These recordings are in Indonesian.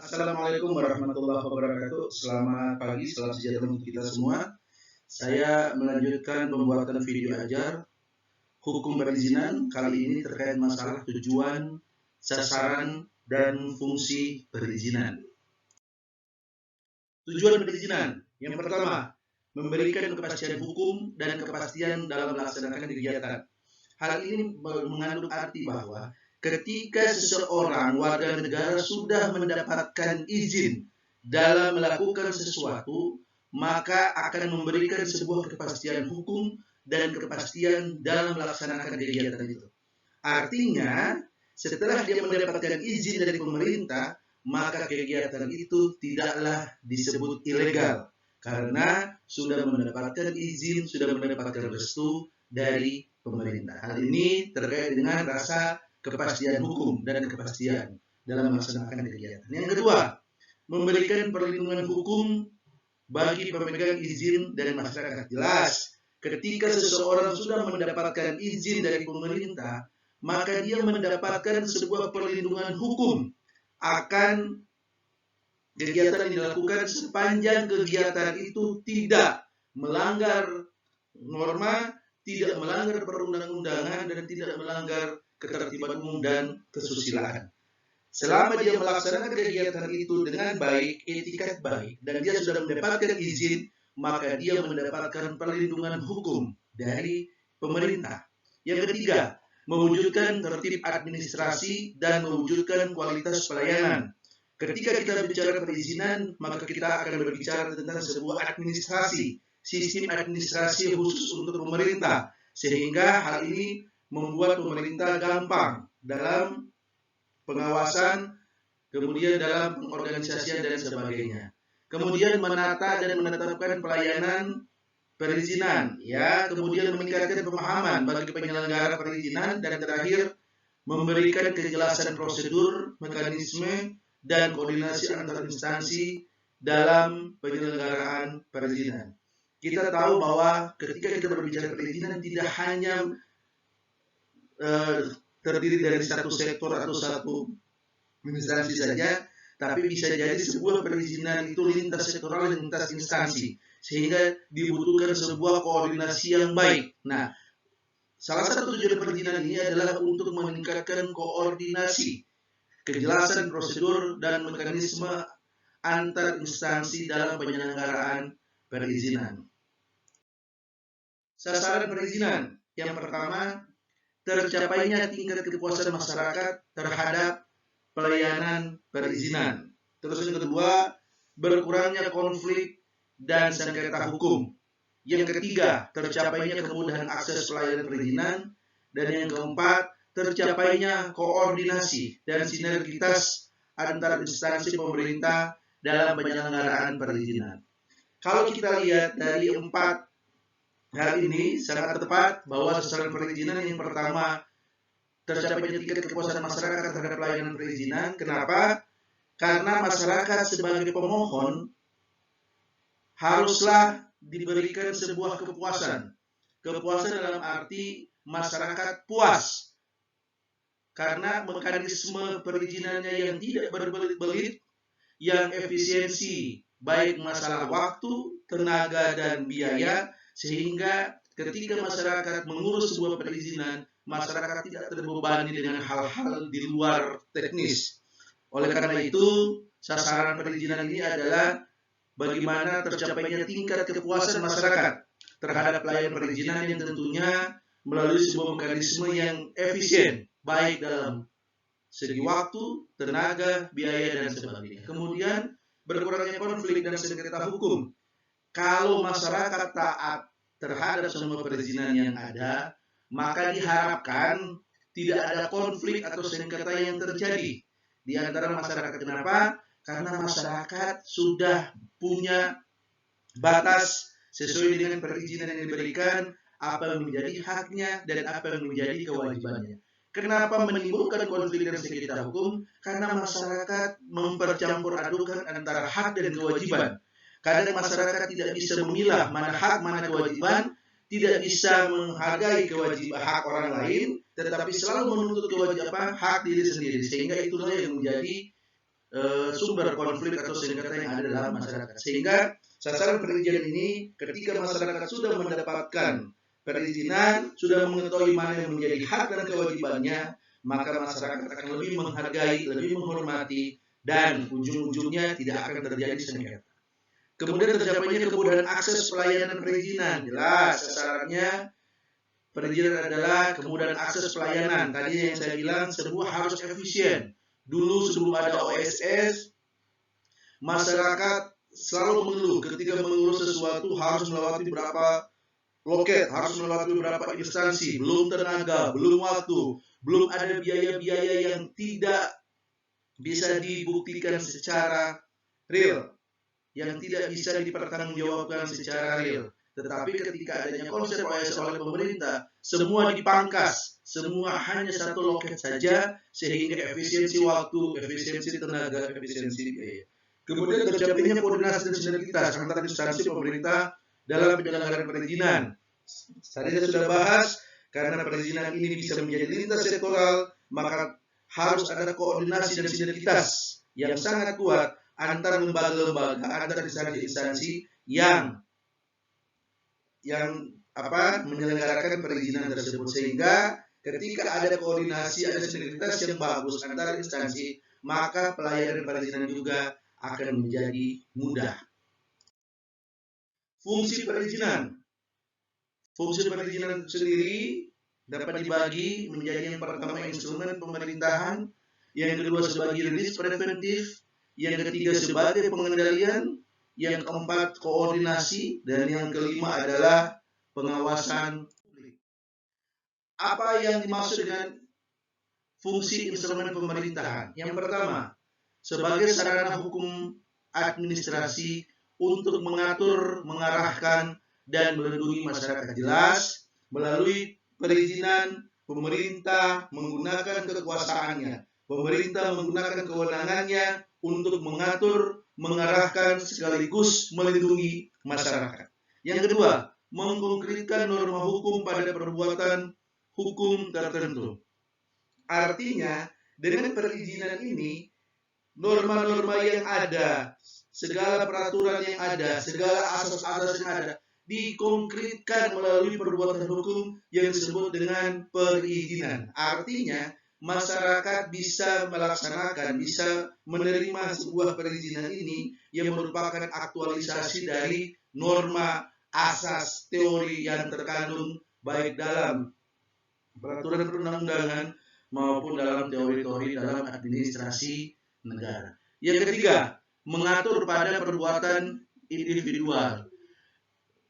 Assalamualaikum warahmatullahi wabarakatuh. Selamat pagi, selamat sejahtera untuk kita semua. Saya melanjutkan pembuatan video ajar hukum perizinan kali ini terkait masalah tujuan, sasaran, dan fungsi perizinan. Tujuan perizinan yang pertama, memberikan kepastian hukum dan kepastian dalam melaksanakan kegiatan. Hal ini mengandung arti bahwa ketika seseorang warga negara sudah mendapatkan izin dalam melakukan sesuatu, maka akan memberikan sebuah kepastian hukum dan kepastian dalam melaksanakan kegiatan itu. Artinya, setelah dia mendapatkan izin dari pemerintah, maka kegiatan itu tidaklah disebut ilegal karena sudah mendapatkan izin, sudah mendapatkan restu dari pemerintah. Hal ini terkait dengan rasa kepastian hukum dan kepastian dalam melaksanakan kegiatan. Yang kedua, memberikan perlindungan hukum bagi pemegang izin dan masyarakat. Jelas, ketika seseorang sudah mendapatkan izin dari pemerintah, maka dia mendapatkan sebuah perlindungan hukum akan kegiatan yang dilakukan sepanjang kegiatan itu tidak melanggar norma, tidak melanggar perundang-undangan, dan tidak melanggar ketertiban umum dan kesusilaan. Selama dia melaksanakan kegiatan itu dengan baik, etikat baik, dan dia sudah mendapatkan izin, maka dia mendapatkan perlindungan hukum dari pemerintah. Yang ketiga, mewujudkan tertib administrasi dan mewujudkan kualitas pelayanan. Ketika kita bicara perizinan, maka kita akan berbicara tentang sebuah administrasi, sistem administrasi khusus untuk pemerintah, sehingga hal ini membuat pemerintah gampang dalam pengawasan, kemudian dalam pengorganisasian dan sebagainya. Kemudian menata dan menetapkan pelayanan perizinan, ya, kemudian meningkatkan pemahaman bagi penyelenggara perizinan, dan terakhir memberikan kejelasan prosedur, mekanisme, dan koordinasi antar instansi dalam penyelenggaraan perizinan. Kita tahu bahwa ketika kita berbicara perizinan tidak hanya terdiri dari satu sektor atau satu instansi saja, tapi bisa jadi sebuah perizinan itu lintas sektoral, lintas instansi, sehingga dibutuhkan sebuah koordinasi yang baik. Nah, salah satu tujuan perizinan ini adalah untuk meningkatkan koordinasi, kejelasan prosedur dan mekanisme antar instansi dalam penyelenggaraan perizinan. Sasaran perizinan yang pertama, tercapainya tingkat kepuasan masyarakat terhadap pelayanan perizinan. Terus yang kedua, berkurangnya konflik dan sengketa hukum. Yang ketiga, tercapainya kemudahan akses pelayanan perizinan. Dan yang keempat, tercapainya koordinasi dan sinergitas antar instansi pemerintah dalam penyelenggaraan perizinan. Kalau kita lihat dari empat hal ini, sangat tepat bahwa sasaran perizinan yang pertama, tercapainya tingkat kepuasan masyarakat terhadap pelayanan perizinan. Kenapa? Karena masyarakat sebagai pemohon haruslah diberikan sebuah kepuasan. Kepuasan dalam arti masyarakat puas karena mekanisme perizinannya yang tidak berbelit-belit, yang efisiensi, baik masalah waktu, tenaga, dan biaya, sehingga ketika masyarakat mengurus sebuah perizinan, masyarakat tidak terbebani dengan hal-hal di luar teknis. Oleh karena itu, sasaran perizinan ini adalah bagaimana tercapainya tingkat kepuasan masyarakat terhadap pelayanan perizinan yang tentunya melalui sebuah mekanisme yang efisien, baik dalam segi waktu, tenaga, biaya, dan sebagainya. Kemudian, berkurangnya konflik dan sengketa hukum. Kalau masyarakat taat terhadap semua perizinan yang ada, maka diharapkan tidak ada konflik atau sengketa yang terjadi di antara masyarakat. Kenapa? Karena masyarakat sudah punya batas sesuai dengan perizinan yang diberikan, apa yang menjadi haknya dan apa yang menjadi kewajibannya. Kenapa menimbulkan konflik dan sengketa hukum? Karena masyarakat mempercampur adukan antara hak dan kewajiban. Kadang masyarakat tidak bisa memilah mana hak, mana kewajiban, tidak bisa menghargai kewajiban hak orang lain, tetapi selalu menuntut kewajiban hak diri sendiri. Sehingga itulah yang menjadi sumber konflik atau sengketa yang ada dalam masyarakat. Sehingga sasaran perizinan ini ketika masyarakat sudah mendapatkan perizinan, sudah mengetahui mana yang menjadi hak dan kewajibannya, maka masyarakat akan lebih menghargai, lebih menghormati, dan ujung-ujungnya tidak akan terjadi sengketa. Kemudian tercapainya kemudahan akses pelayanan perizinan. Jelas sasarannya perizinan adalah kemudahan akses pelayanan. Tadi yang saya bilang semua harus efisien. Dulu sebelum ada OSS, masyarakat selalu mengeluh ketika mengurus sesuatu harus melewati berapa loket, harus melewati beberapa instansi, belum tenaga, belum waktu, belum ada biaya-biaya yang tidak bisa dibuktikan secara real, yang tidak bisa dipertanggungjawabkan secara real. Tetapi ketika adanya konsep OSS oleh pemerintah, semua dipangkas, semua hanya satu loket saja, sehingga efisiensi waktu, efisiensi tenaga, efisiensi biaya. Kemudian tercapainya koordinasi dan sinergitas antara instansi pemerintah dalam penyelenggaraan perizinan. Tadi saya sudah bahas, karena perizinan ini bisa menjadi lintas sektoral, maka harus ada koordinasi dan sinergitas yang sangat kuat antar lembaga-lembaga, antar instansi-instansi yang menyelenggarakan perizinan tersebut, sehingga ketika ada koordinasi, ada sinergitas yang bagus antara instansi, maka pelayanan perizinan juga akan menjadi mudah. Fungsi perizinan sendiri dapat dibagi menjadi yang pertama instrumen pemerintahan, yang kedua sebagai rilis preventif, yang ketiga sebagai pengendalian, yang keempat koordinasi, dan yang kelima adalah pengawasan publik. Apa yang dimaksud dengan fungsi instrumen pemerintahan? Yang pertama, sebagai sarana hukum administrasi untuk mengatur, mengarahkan, dan melindungi masyarakat. Jelas, melalui perizinan, pemerintah menggunakan kekuasaannya, pemerintah menggunakan kewenangannya untuk mengatur, mengarahkan, sekaligus melindungi masyarakat. Yang kedua, mengkonkretkan norma hukum pada perbuatan hukum tertentu. Artinya, dengan perizinan ini, norma-norma yang ada, segala peraturan yang ada, segala asas-asas yang ada, dikonkretkan melalui perbuatan hukum yang disebut dengan perizinan. Artinya, masyarakat bisa melaksanakan, bisa menerima sebuah perizinan ini yang merupakan aktualisasi dari norma asas teori yang terkandung baik dalam peraturan perundang-undangan maupun dalam teori-teori dalam administrasi negara. Yang ketiga, mengatur pada perbuatan individual.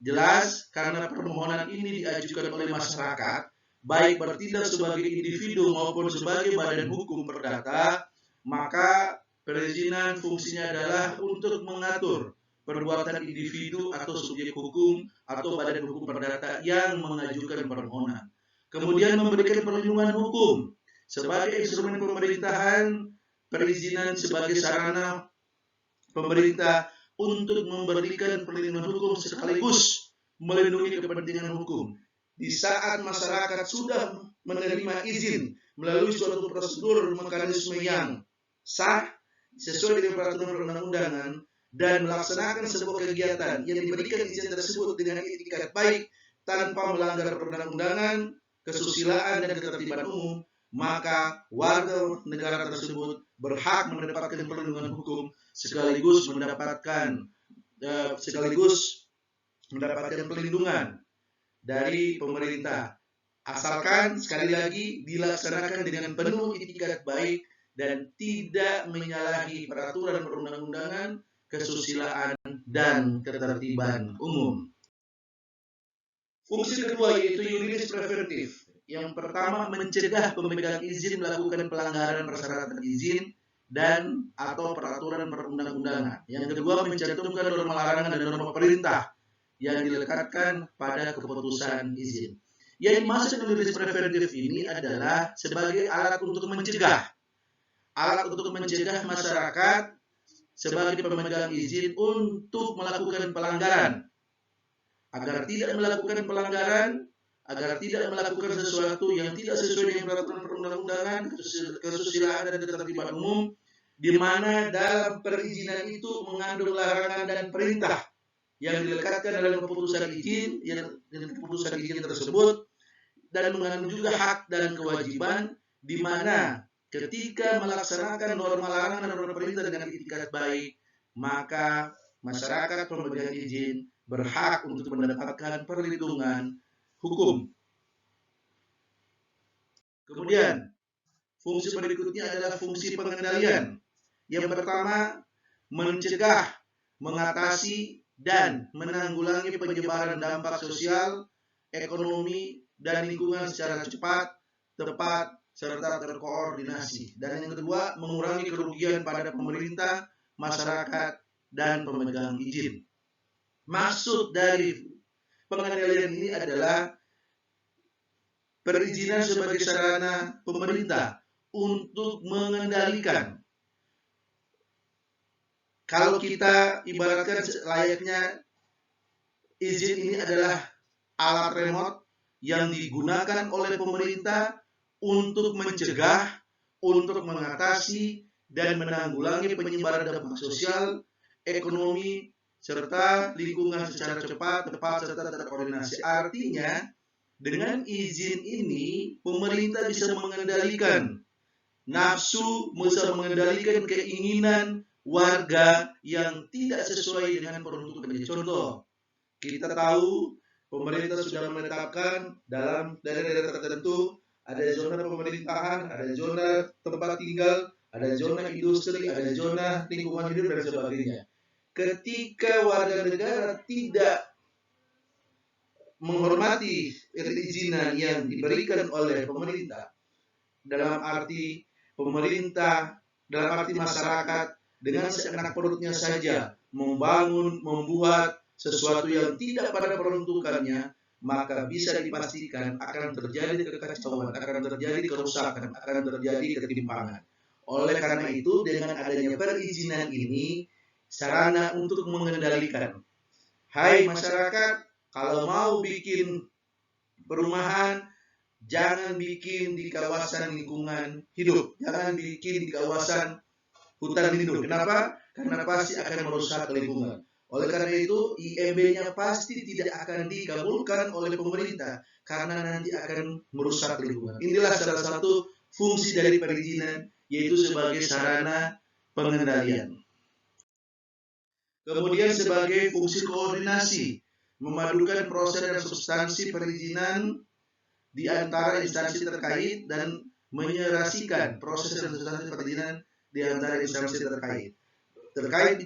Jelas, karena permohonan ini diajukan oleh masyarakat, baik bertindak sebagai individu maupun sebagai badan hukum perdata, maka perizinan fungsinya adalah untuk mengatur perbuatan individu atau subjek hukum atau badan hukum perdata yang mengajukan permohonan. Kemudian memberikan perlindungan hukum. Sebagai instrumen pemerintahan, perizinan sebagai sarana pemerintah untuk memberikan perlindungan hukum sekaligus melindungi kepentingan hukum. Di saat masyarakat sudah menerima izin melalui suatu prosedur mekanisme yang sah sesuai dengan peraturan perundang-undangan dan melaksanakan sebuah kegiatan yang diberikan izin tersebut dengan itikat baik tanpa melanggar perundang-undangan, kesusilaan, dan ketertiban umum, maka warga negara tersebut berhak mendapatkan perlindungan hukum sekaligus mendapatkan perlindungan dari pemerintah, asalkan sekali lagi dilaksanakan dengan penuh itikat baik dan tidak menyalahi peraturan perundang-undangan, kesusilaan, dan ketertiban umum. Fungsi kedua yaitu yuridis preventif. Yang pertama, mencegah pemegang izin melakukan pelanggaran persyaratan izin dan atau peraturan perundang-undangan. Yang kedua, mencantumkan norma larangan dan norma perintah yang dilekatkan pada keputusan izin. Yang dimaksud yuridis preventif ini adalah sebagai alat untuk mencegah. Alat untuk mencegah masyarakat sebagai pemegang izin untuk melakukan pelanggaran. Agar tidak melakukan pelanggaran, agar tidak melakukan sesuatu yang tidak sesuai dengan peraturan perundang-undangan, kesusilaan, dan ketertiban umum, di mana dalam perizinan itu mengandung larangan dan perintah yang dilekatkan dalam keputusan izin tersebut, dan mengandung juga hak dan kewajiban, di mana ketika melaksanakan norma larangan dan norma perintah dengan itikat baik, maka masyarakat pemegang izin berhak untuk mendapatkan perlindungan hukum. Kemudian, fungsi berikutnya adalah fungsi pengendalian. Yang pertama, mencegah, mengatasi, dan menanggulangi penyebaran dampak sosial, ekonomi, dan lingkungan secara cepat, tepat, serta terkoordinasi. Dan yang kedua, mengurangi kerugian pada pemerintah, masyarakat, dan pemegang izin. Maksud dari pengendalian ini adalah perizinan sebagai sarana pemerintah untuk mengendalikan. Kalau kita ibaratkan layaknya izin ini adalah alat remote yang digunakan oleh pemerintah untuk mencegah, untuk mengatasi, dan menanggulangi penyebaran dampak sosial, ekonomi, serta lingkungan secara cepat, tepat, serta terkoordinasi. Artinya, dengan izin ini, pemerintah bisa mengendalikan nafsu, bisa mengendalikan keinginan warga yang tidak sesuai dengan peruntukannya. Contoh, kita tahu pemerintah sudah menetapkan dalam daerah-daerah tertentu ada zona pemerintahan, ada zona tempat tinggal, ada zona industri, ada zona lingkungan hidup, dan sebagainya. Ketika warga negara tidak menghormati perizinan yang diberikan oleh pemerintah, dalam arti pemerintah, dalam arti masyarakat, dengan seenak perutnya saja membuat sesuatu yang tidak pada peruntukannya, maka bisa dipastikan akan terjadi kekacauan, akan terjadi kerusakan, akan terjadi ketimpangan. Oleh karena itu, dengan adanya perizinan ini, sarana untuk mengendalikan. Hai masyarakat, kalau mau bikin perumahan, jangan bikin di kawasan lingkungan hidup, jangan bikin di kawasan hutan lindung. Kenapa? Karena pasti akan merusak lingkungan. Oleh karena itu, IMB-nya pasti tidak akan dikabulkan oleh pemerintah karena nanti akan merusak lingkungan. Inilah salah satu fungsi dari perizinan, yaitu sebagai sarana pengendalian. Kemudian sebagai fungsi koordinasi, memadukan proses dan substansi perizinan di antara instansi terkait dan menyerasikan proses dan substansi perizinan di antara instansi terkait. Terkait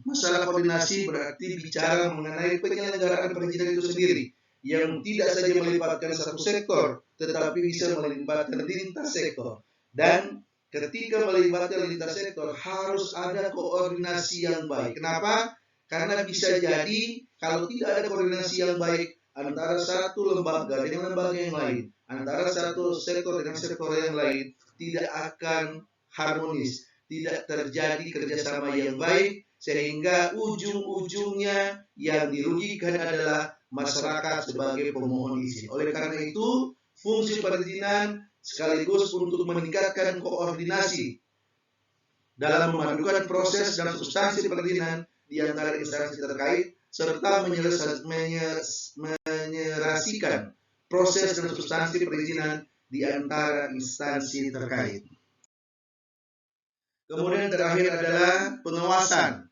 masalah koordinasi berarti bicara mengenai penyelenggaraan perizinan itu sendiri, yang tidak saja melibatkan satu sektor, tetapi bisa melibatkan lintas sektor. Dan ketika melibatkan lintas sektor harus ada koordinasi yang baik. Kenapa? Karena bisa jadi kalau tidak ada koordinasi yang baik antara satu lembaga dengan lembaga yang lain, antara satu sektor dengan sektor yang lain, tidak akan harmonis, tidak terjadi kerjasama yang baik, sehingga ujung-ujungnya yang dirugikan adalah masyarakat sebagai pemohon izin. Oleh karena itu, fungsi perizinan sekaligus untuk meningkatkan koordinasi dalam memadukan proses dan substansi perizinan di antara instansi terkait, serta menyerasikan proses dan substansi perizinan di antara instansi terkait. Kemudian terakhir adalah pengawasan.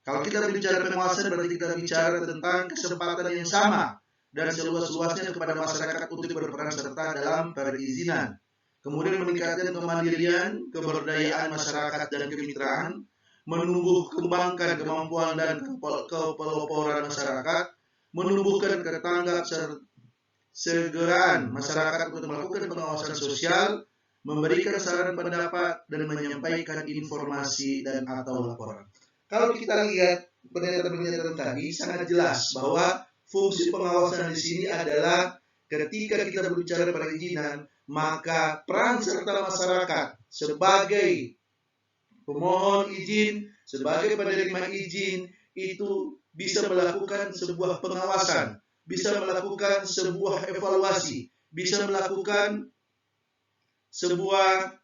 Kalau kita bicara pengawasan, berarti kita bicara tentang kesempatan yang sama dan seluas-luasnya kepada masyarakat untuk berperan serta dalam perizinan. Kemudian meningkatkan kemandirian, keberdayaan masyarakat dan kemitraan, menumbuh kembangkan kemampuan dan kepeloporan masyarakat, menumbuhkan ketanggap-segeraan masyarakat untuk melakukan pengawasan sosial, memberikan saran pendapat, dan menyampaikan informasi dan atau laporan. Kalau kita lihat pernyataan-pernyataan tadi, sangat jelas bahwa fungsi pengawasan di sini adalah ketika kita berbicara perizinan, maka peran serta masyarakat sebagai pemohon izin, sebagai penerima izin, itu bisa melakukan sebuah pengawasan, bisa melakukan sebuah evaluasi, bisa melakukan sebuah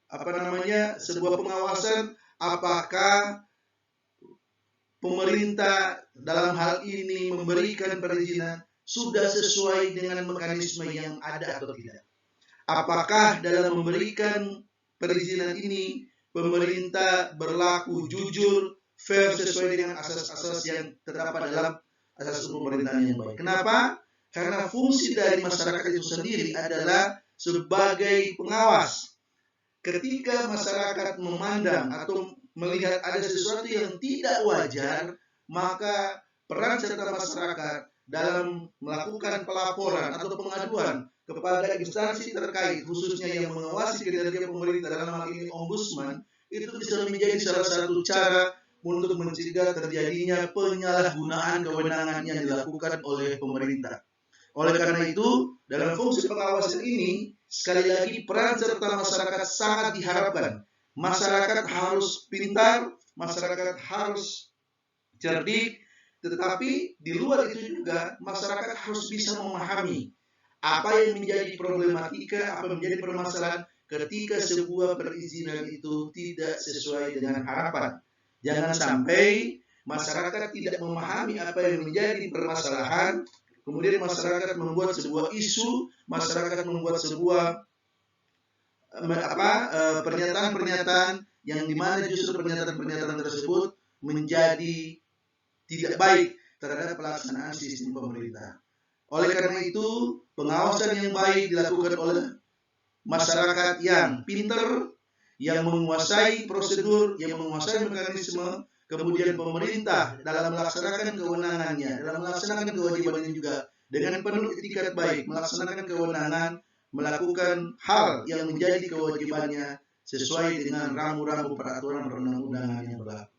sebuah pengawasan apakah pemerintah dalam hal ini memberikan perizinan sudah sesuai dengan mekanisme yang ada atau tidak. Apakah dalam memberikan perizinan ini pemerintah berlaku jujur, fair sesuai dengan asas-asas yang terdapat dalam asas pemerintahan yang baik. Kenapa? Karena fungsi dari masyarakat itu sendiri adalah sebagai pengawas. Ketika masyarakat memandang atau melihat ada sesuatu yang tidak wajar, maka peran serta masyarakat dalam melakukan pelaporan atau pengaduan kepada instansi terkait, khususnya yang mengawasi kinerja pemerintah, dalam hal ini ombudsman, itu bisa menjadi salah satu cara untuk mencegah terjadinya penyalahgunaan kewenangan yang dilakukan oleh pemerintah. Oleh karena itu, dalam fungsi pengawasan ini, sekali lagi peran serta masyarakat sangat diharapkan. Masyarakat harus pintar, masyarakat harus cerdik, tetapi di luar itu juga masyarakat harus bisa memahami apa yang menjadi problematika, apa yang menjadi permasalahan ketika sebuah perizinan itu tidak sesuai dengan harapan. Jangan sampai masyarakat tidak memahami apa yang menjadi permasalahan, kemudian masyarakat membuat sebuah isu, masyarakat membuat sebuah pernyataan-pernyataan yang dimana justru pernyataan-pernyataan tersebut menjadi tidak baik terhadap pelaksanaan sistem pemerintah. Oleh karena itu, pengawasan yang baik dilakukan oleh masyarakat yang pintar, yang menguasai prosedur, yang menguasai mekanisme, kemudian pemerintah dalam melaksanakan kewenangannya, dalam melaksanakan kewajibannya juga dengan penuh itikat baik, melaksanakan kewenangan, melakukan hal yang menjadi kewajibannya sesuai dengan rambu-rambu peraturan perundang-undangan yang berlaku.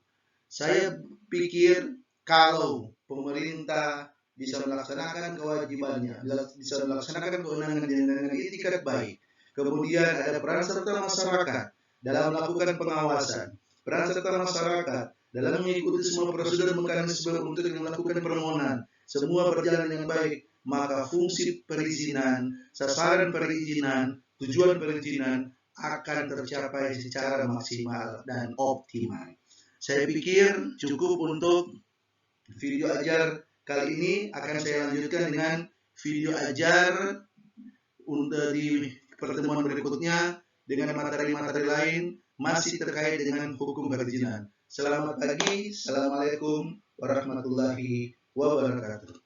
Saya pikir kalau pemerintah bisa melaksanakan kewajibannya, bisa melaksanakan kewenangan dengan itikat baik, kemudian ada peran serta masyarakat dalam melakukan pengawasan, peran serta masyarakat dalam mengikuti semua prosedur mekanisme untuk melakukan permohonan, semua berjalan dengan baik, maka fungsi perizinan, sasaran perizinan, tujuan perizinan akan tercapai secara maksimal dan optimal. Saya pikir cukup untuk video ajar kali ini. Akan saya lanjutkan dengan video ajar untuk di pertemuan berikutnya dengan materi-materi lain masih terkait dengan hukum perizinan. Selamat pagi, assalamualaikum warahmatullahi wabarakatuh.